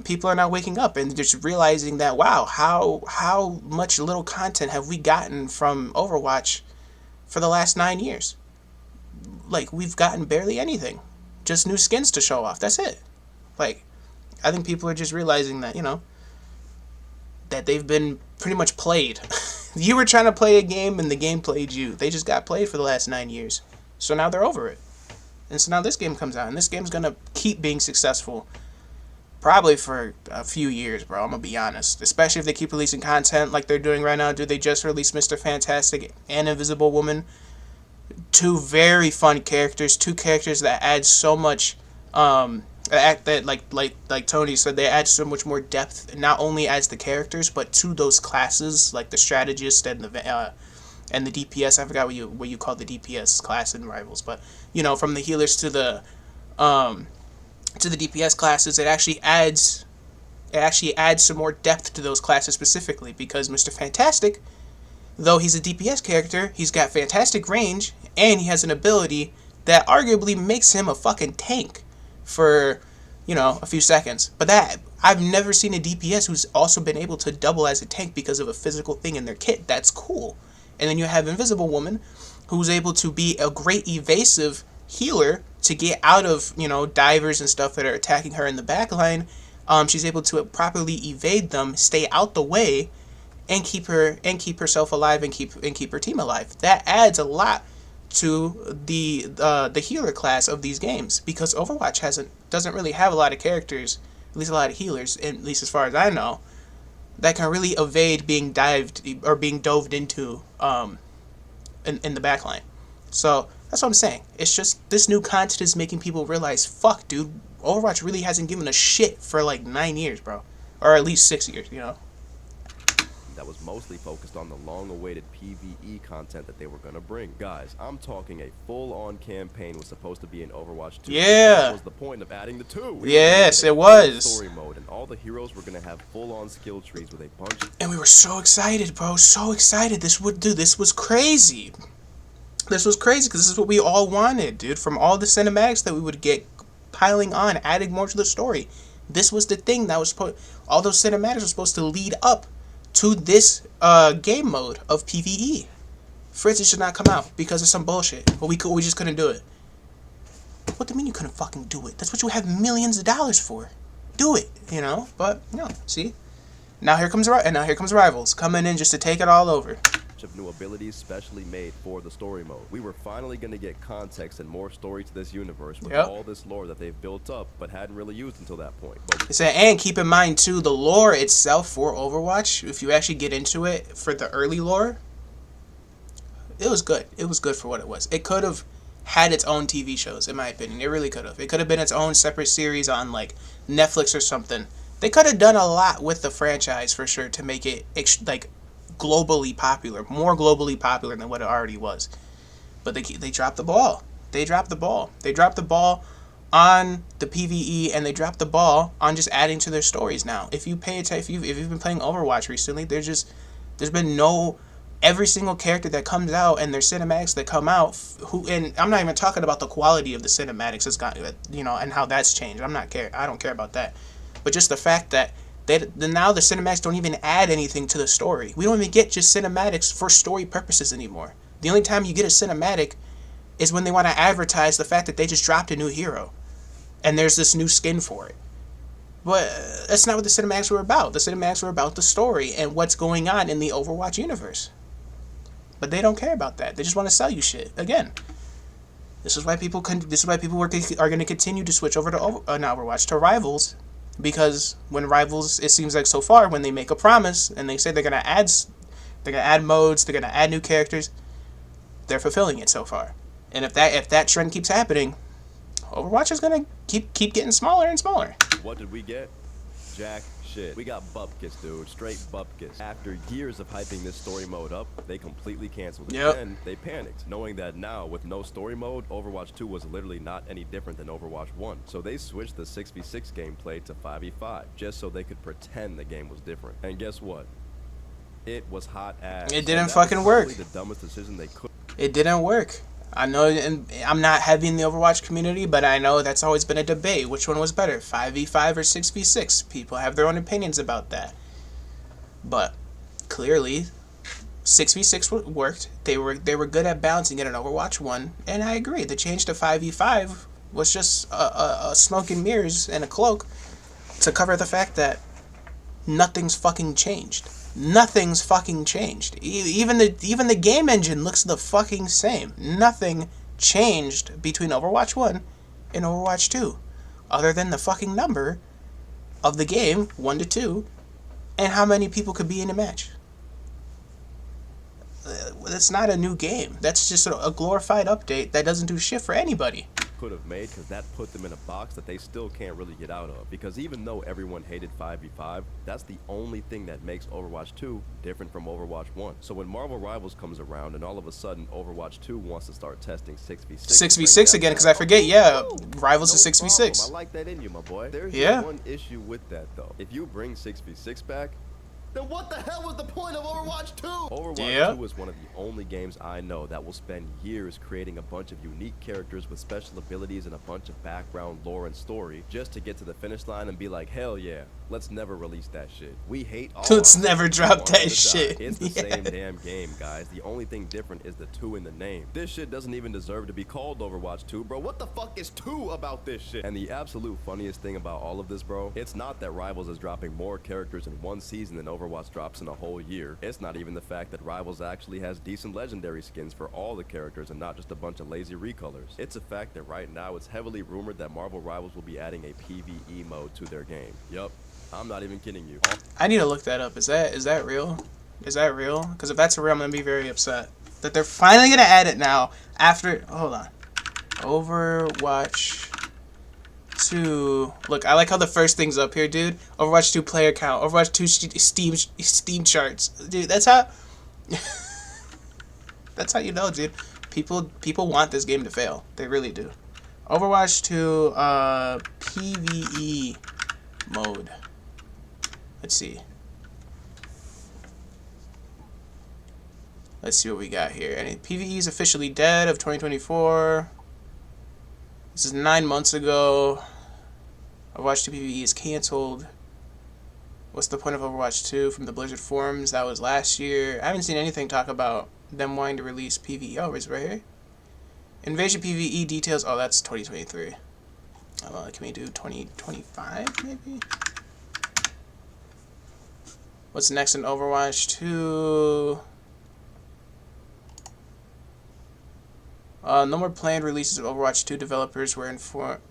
people are now waking up and just realizing that, wow, how much little content have we gotten from Overwatch for the last 9 years? Like, we've gotten barely anything. Just new skins to show off. That's it. Like, I think people are just realizing that, that they've been pretty much played. You were trying to play a game and the game played you. They just got played for the last 9 years. So now they're over it. And so now this game comes out, and this game's gonna keep being successful probably for a few years, bro. I'm gonna be honest. Especially if they keep releasing content like they're doing right now. Dude, they just released Mr. Fantastic and Invisible Woman. Two very fun characters. Two characters that add so much that like Tony said, they add so much more depth, not only as the characters, but to those classes, like the strategist and the DPS. I forgot what you call the DPS class in Rivals, but from the healers to the DPS classes, it actually adds some more depth to those classes specifically, because Mr. Fantastic, though he's a DPS character, he's got fantastic range, and he has an ability that arguably makes him a fucking tank for, a few seconds. But that, I've never seen a DPS who's also been able to double as a tank because of a physical thing in their kit. That's cool. And then you have Invisible Woman, who's able to be a great evasive healer to get out of, divers and stuff that are attacking her in the back line. She's able to properly evade them, stay out the way, and keep herself alive and keep her team alive. That adds a lot to the healer class of these games, because Overwatch doesn't really have a lot of characters, at least a lot of healers, at least as far as I know, that can really evade being dove into in the backline. So that's what I'm saying. It's just this new content is making people realize, fuck, dude, Overwatch really hasn't given a shit for like 9 years, bro, or at least 6 years, That was mostly focused on the long-awaited PvE content that they were gonna bring. Guys, I'm talking a full-on campaign was supposed to be in Overwatch 2. Yeah. That was the point of adding the 2. Yes, it was. Story mode, and all the heroes were gonna have full-on skill trees with a bunch of... And we were so excited, bro. So excited. This was crazy. This was crazy because this is what we all wanted, dude. From all the cinematics that we would get piling on, adding more to the story. This was the thing that was supposed... All those cinematics were supposed to lead up to this game mode of PvE. Fritz, it should not come out because of some bullshit. But we just couldn't do it. What do you mean you couldn't fucking do it? That's what you have millions of dollars for. Do it, But see, now here comes Rivals coming in just to take it all over. Of new abilities specially made for the story mode. We were finally going to get context and more story to this universe with all this lore that they've built up but hadn't really used until that point. And keep in mind too, the lore itself for Overwatch, if you actually get into it for the early lore, it was good. It was good for what it was. It could have had its own TV shows, in my opinion. It really could have. It could have been its own separate series on like Netflix or something. They could have done a lot with the franchise for sure to make it globally popular, more globally popular than what it already was. But they dropped the ball. They dropped the ball on the PvE, and they dropped the ball on just adding to their stories. Now, if you've been playing Overwatch recently, there's been every single character that comes out and their cinematics that come out, and I'm not even talking about the quality of the cinematics that's got, and how that's changed. I don't care about that. But just the fact that now the cinematics don't even add anything to the story. We don't even get just cinematics for story purposes anymore. The only time you get a cinematic is when they want to advertise the fact that they just dropped a new hero and there's this new skin for it. But that's not what the cinematics were about. The cinematics were about the story and what's going on in the Overwatch universe. But they don't care about that. They just want to sell you shit. Again, this is why people are going to continue to switch over to Overwatch, to Rivals. Because when Rivals, it seems like so far, when they make a promise and they say they're gonna add modes, they're gonna add new characters, they're fulfilling it so far. And if that trend keeps happening, Overwatch is gonna keep getting smaller and smaller. What did we get? Jack shit. We got bupkis, dude. Straight bupkis. After years of hyping this story mode up, they completely canceled it. Yep. And they panicked, knowing that now, with no story mode, Overwatch 2 was literally not any different than Overwatch 1. So they switched the 6v6 gameplay to 5v5, just so they could pretend the game was different. And guess what? It was hot ass. It didn't And that was fucking work. probably the dumbest decision they could. It didn't work. I know, and I'm not heavy in the Overwatch community, but I know that's always been a debate. Which one was better, 5v5 or 6v6? People have their own opinions about that. But clearly, 6v6 worked. They were good at balancing it in Overwatch 1, and I agree. The change to 5v5 was just a smoke and mirrors and a cloak to cover the fact that nothing's fucking changed. Nothing's fucking changed. Even the game engine looks the fucking same. Nothing changed between Overwatch 1 and Overwatch 2, other than the fucking number of the game, 1 to 2, and how many people could be in a match. That's not a new game. That's just a glorified update that doesn't do shit for anybody. Could have made, because that put them in a box that they still can't really get out of. Because even though everyone hated 5v5, that's the only thing that makes Overwatch 2 different from Overwatch 1. So when Marvel Rivals comes around and all of a sudden Overwatch 2 wants to start testing 6v6. 6v6 again, because I forget, Rivals is 6v6. I like that in you, my boy. There's just one issue with that, though. If you bring 6v6 back, then what the hell was the point of Overwatch 2? Overwatch 2 is one of the only games I know that will spend years creating a bunch of unique characters with special abilities and a bunch of background, lore, and story just to get to the finish line and be like, hell yeah, let's never release that shit. We hate all Let's never drop that shit. It's the same damn game, guys. The only thing different is the 2 in the name. This shit doesn't even deserve to be called Overwatch 2, bro. What the fuck is 2 about this shit? And the absolute funniest thing about all of this, bro, it's not that Rivals is dropping more characters in one season than Overwatch drops in a whole year. It's not even the fact that Rivals actually has decent legendary skins for all the characters and not just a bunch of lazy recolors. It's a fact that right now it's heavily rumored that Marvel Rivals will be adding a PvE mode to their game. Yup, I'm not even kidding you. I need to look that up. Is that real? Is that real? Because if that's real, I'm gonna be very upset that they're finally gonna add it now. After, hold on, Overwatch 2. Look, I like how the first thing's up here, dude. Overwatch 2 player count. Overwatch 2 Steam charts, dude. That's how. That's how you know, dude. People want this game to fail. They really do. Overwatch 2 PvE mode. Let's see. Let's see what we got here. And PvE is officially dead of 2024. This is 9 months ago. Overwatch 2 PvE is canceled. What's the point of Overwatch 2 from the Blizzard forums? That was last year. I haven't seen anything talk about them wanting to release PvE. Oh, it's right here. Invasion PvE details. Oh, that's 2023. Can we do 2025 maybe? What's next in Overwatch 2? No more planned releases of Overwatch 2 developers were informed.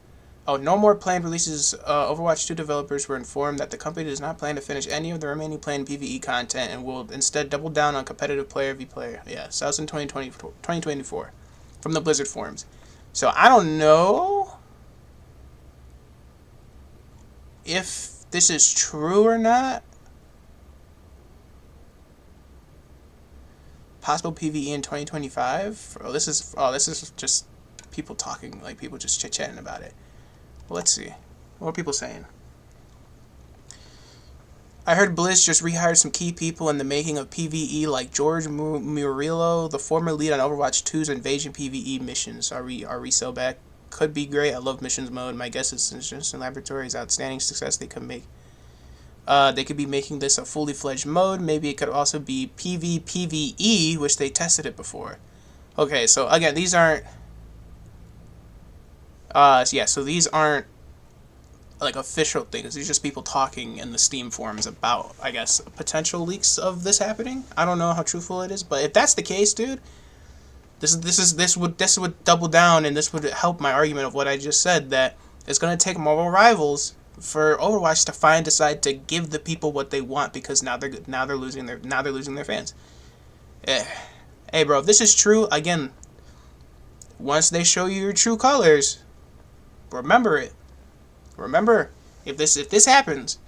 Oh, no more planned releases. Overwatch 2 developers were informed that the company does not plan to finish any of the remaining planned PvE content and will instead double down on competitive player v player. Yeah, so that's in 2024 from the Blizzard forums. So I don't know if this is true or not. Possible PvE in 2025. This is just people talking, like people just chit-chatting about it. Well, let's see. What are people saying? I heard Blizz just rehired some key people in the making of PvE, like George Murillo, the former lead on Overwatch 2's Invasion PvE missions. Are we so back? Could be great. I love missions mode. My guess is since Jensen Laboratory's outstanding success, they could be making this a fully fledged mode. Maybe it could also be PvPvE, which they tested it before. Okay, so again, these aren't. So these aren't like official things. These are just people talking in the Steam forums about, I guess, potential leaks of this happening. I don't know how truthful it is, but if that's the case, dude, this would double down, and this would help my argument of what I just said, that it's gonna take Marvel Rivals for Overwatch to decide to give the people what they want, because now they're losing their fans. Hey, bro, if this is true, again, once they show you your true colors, remember it. Remember, if this happens,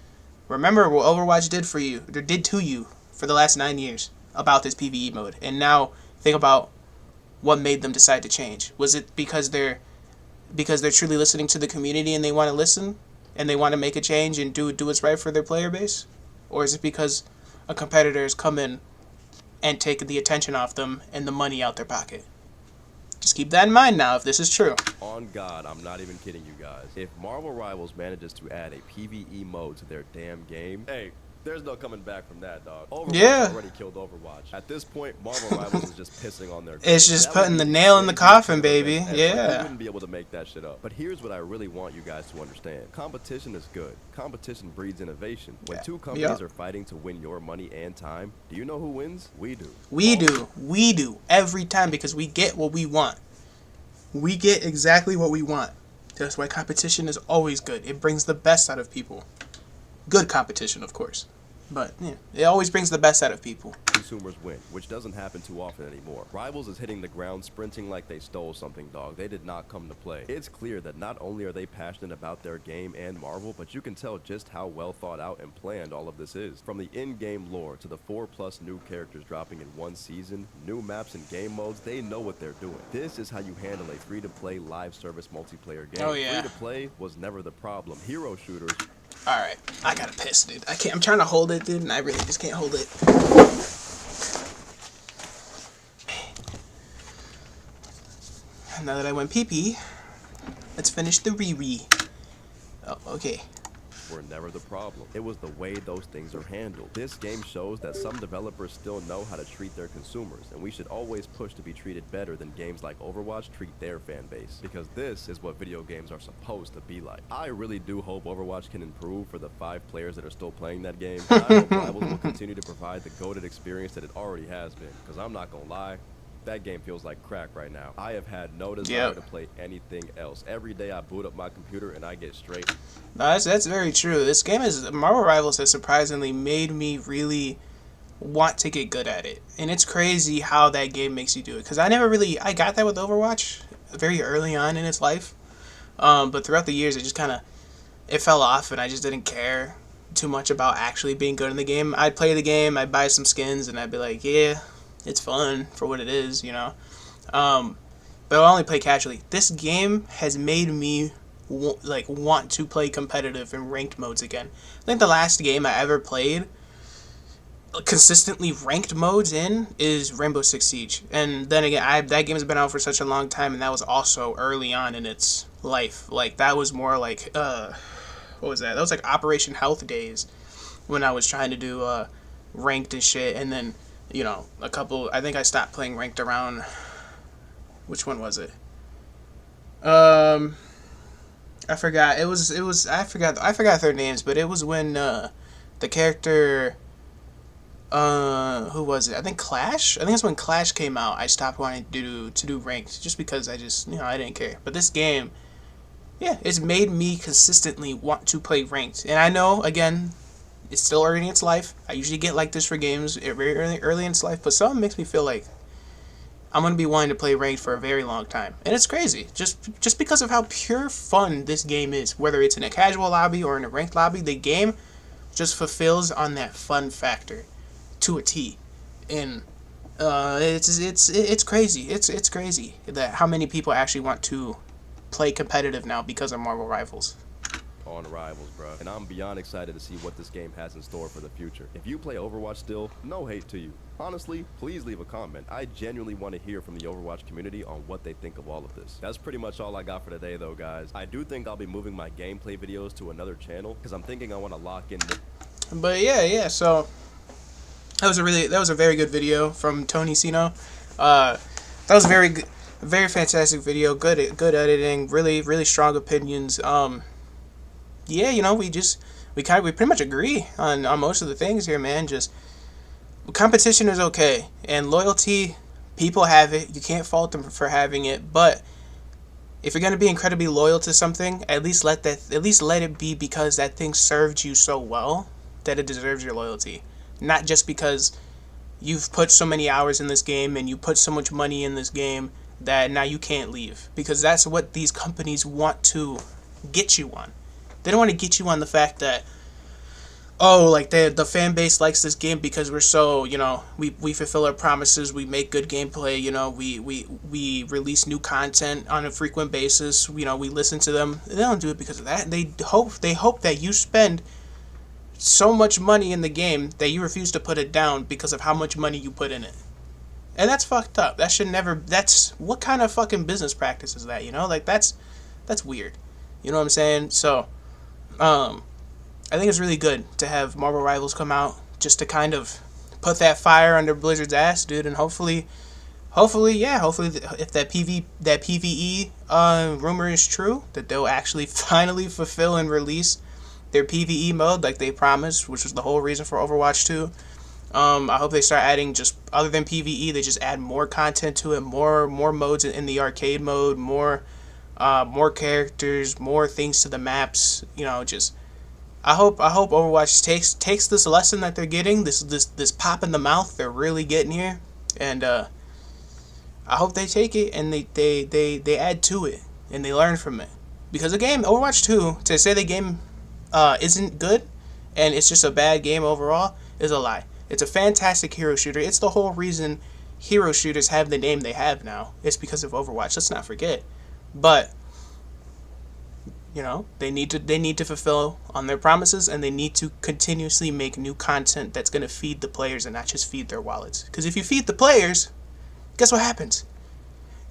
remember what Overwatch did to you for the last 9 years about this PvE mode, and now think about what made them decide to change. Was it because they're truly listening to the community and they want to listen and they want to make a change and do what's right for their player base, or is it because a competitor is coming and taking the attention off them and the money out their pocket. Just keep that in mind now if this is true. On God, I'm not even kidding you guys. If Marvel Rivals manages to add a PvE mode to their damn game, hey, there's no coming back from that, dog. Overwatch already killed Overwatch. At this point, Marvel Rivals is just pissing on their It's just putting the nail in the coffin, baby. Yeah. You wouldn't be able to make that shit up. But here's what I really want you guys to understand. Competition is good. Competition breeds innovation. When two companies are fighting to win your money and time, do you know who wins? We do. We do. Every time, because we get what we want. We get exactly what we want. That's why competition is always good. It brings the best out of people. Good competition, of course. But yeah, it always brings the best out of people. Consumers win, which doesn't happen too often anymore. Rivals is hitting the ground sprinting like they stole something, dog. They did not come to play. It's clear that not only are they passionate about their game and Marvel, but you can tell just how well thought out and planned all of this is. From the in-game lore to the 4+ new characters dropping in one season, new maps and game modes, they know what they're doing. This is how you handle a free-to-play live service multiplayer game. Oh, yeah. Free-to-play was never the problem. Hero shooters. Alright, I gotta piss, dude. I can't. I'm trying to hold it, dude, and I really just can't hold it. Now that I went pee-pee, let's finish the re-re. Oh, okay. Were never the problem. It was the way those things are handled. This game shows that some developers still know how to treat their consumers, and we should always push to be treated better than games like Overwatch treat their fan base, because this is what video games are supposed to be like. I really do hope Overwatch can improve for the 5 players that are still playing that game, and I hope Rivals will continue to provide the goated experience that it already has been, because I'm not gonna lie, that game feels like crack right now. I have had no desire to play anything else. Every day I boot up my computer and I get straight. No, that's very true. This game Marvel Rivals has surprisingly made me really want to get good at it. And it's crazy how that game makes you do it. Because I got that with Overwatch very early on in its life. But throughout the years, it fell off and I just didn't care too much about actually being good in the game. I'd play the game, I'd buy some skins, and I'd be like, yeah, it's fun for what it is, you know. But I only play casually. This game has made me want to play competitive and ranked modes again. I think the last game I ever played consistently ranked modes in is Rainbow Six Siege. And then again, that game has been out for such a long time, and that was also early on in its life. Like, that was more like, what was that? That was like Operation Health days when I was trying to do ranked and shit, and then, you know, I think I stopped playing ranked around, which one was it? I forgot. I forgot their names, but it was when the character, who was it? I think Clash. I think it's when Clash came out. I stopped wanting to do ranked just because I didn't care. But this game, yeah, it's made me consistently want to play ranked. And I know, again, it's still early in its life. I usually get like this for games very early in its life, but something makes me feel like I'm going to be wanting to play ranked for a very long time. And it's crazy. Just because of how pure fun this game is. Whether it's in a casual lobby or in a ranked lobby, the game just fulfills on that fun factor to a T. And it's crazy. It's crazy that how many people actually want to play competitive now because of Marvel Rivals. On Rivals, bro. And I'm beyond excited to see what this game has in store for the future. If you play Overwatch still, no hate to you. Honestly, please leave a comment. I genuinely want to hear from the Overwatch community on what they think of all of this. That's pretty much all I got for today, though, guys. I do think I'll be moving my gameplay videos to another channel because I'm thinking I want to lock in. But yeah. So that was a very good video from Tony Sino. That was a very fantastic video. Good editing. Really strong opinions. Yeah, you know, we pretty much agree on most of the things here, man. Just competition is okay, and loyalty, people have it. You can't fault them for having it, but if you're gonna be incredibly loyal to something, at least let it be because that thing served you so well that it deserves your loyalty, not just because you've put so many hours in this game and you put so much money in this game that now you can't leave, because that's what these companies want to get you on. They don't want to get you on the fact that, oh, like the fan base likes this game because we're so, you know, we fulfill our promises, we make good gameplay, you know, we release new content on a frequent basis, you know, we listen to them. They don't do it because of that. They hope that you spend so much money in the game that you refuse to put it down because of how much money you put in it. And that's fucked up. That should never. That's what kind of fucking business practice is that? You know, like that's weird. You know what I'm saying? So, I think it's really good to have Marvel Rivals come out just to kind of put that fire under Blizzard's ass, dude, and hopefully, if that PVE rumor is true, that they'll actually finally fulfill and release their PVE mode like they promised, which was the whole reason for Overwatch 2. I hope they start adding, just other than PVE, they just add more content to it, more modes in the arcade mode, more characters, more things to the maps. You know, just I hope Overwatch takes this lesson that they're getting, this pop in the mouth they're really getting here, and I hope they take it and they add to it and they learn from it. Because the game Overwatch 2, to say the game isn't good and it's just a bad game overall is a lie. It's a fantastic hero shooter. It's the whole reason hero shooters have the name they have now. It's because of Overwatch. Let's not forget. But you know, they need to fulfill on their promises, and they need to continuously make new content that's going to feed the players and not just feed their wallets. Because if you feed the players, guess what happens?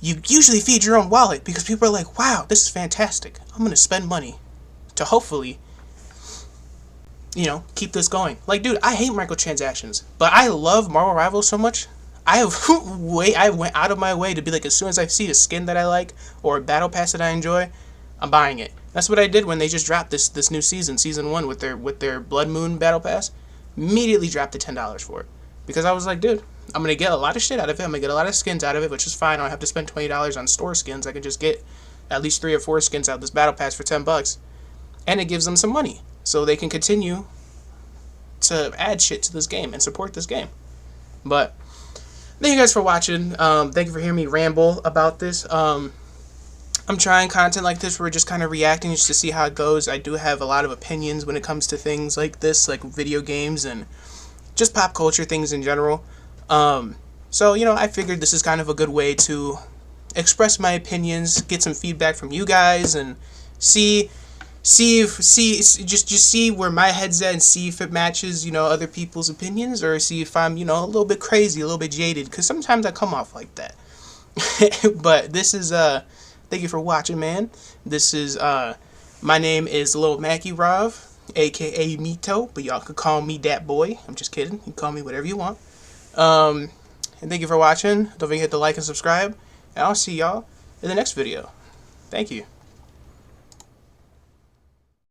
You usually feed your own wallet because people are like, wow, this is fantastic. I'm going to spend money to hopefully, you know, keep this going. Like, dude, I hate microtransactions, but I love Marvel Rivals so much. I went out of my way to be like, as soon as I see a skin that I like or a battle pass that I enjoy, I'm buying it. That's what I did when they just dropped this new season 1 with their Blood Moon battle pass. Immediately dropped the $10 for it because I was like, dude, I'm gonna get a lot of shit out of it. I'm gonna get a lot of skins out of it, which is fine. I don't have to spend $20 on store skins. I can just get at least 3 or 4 skins out of this battle pass for $10, and it gives them some money so they can continue to add shit to this game and support this game. But thank you guys for watching. Thank you for hearing me ramble about this. I'm trying content like this where we're just kind of reacting just to see how it goes. I do have a lot of opinions when it comes to things like this, like video games and just pop culture things in general. So, you know, I figured this is kind of a good way to express my opinions, get some feedback from you guys, and see where my head's at and see if it matches, you know, other people's opinions, or see if I'm, you know, a little bit crazy, a little bit jaded, because sometimes I come off like that. But this is, thank you for watching, man. This is, my name is Lil Mackie Rov, aka Mito, but y'all could call me Dat Boy. I'm just kidding. You can call me whatever you want. And thank you for watching. Don't forget to hit the like and subscribe, and I'll see y'all in the next video. Thank you.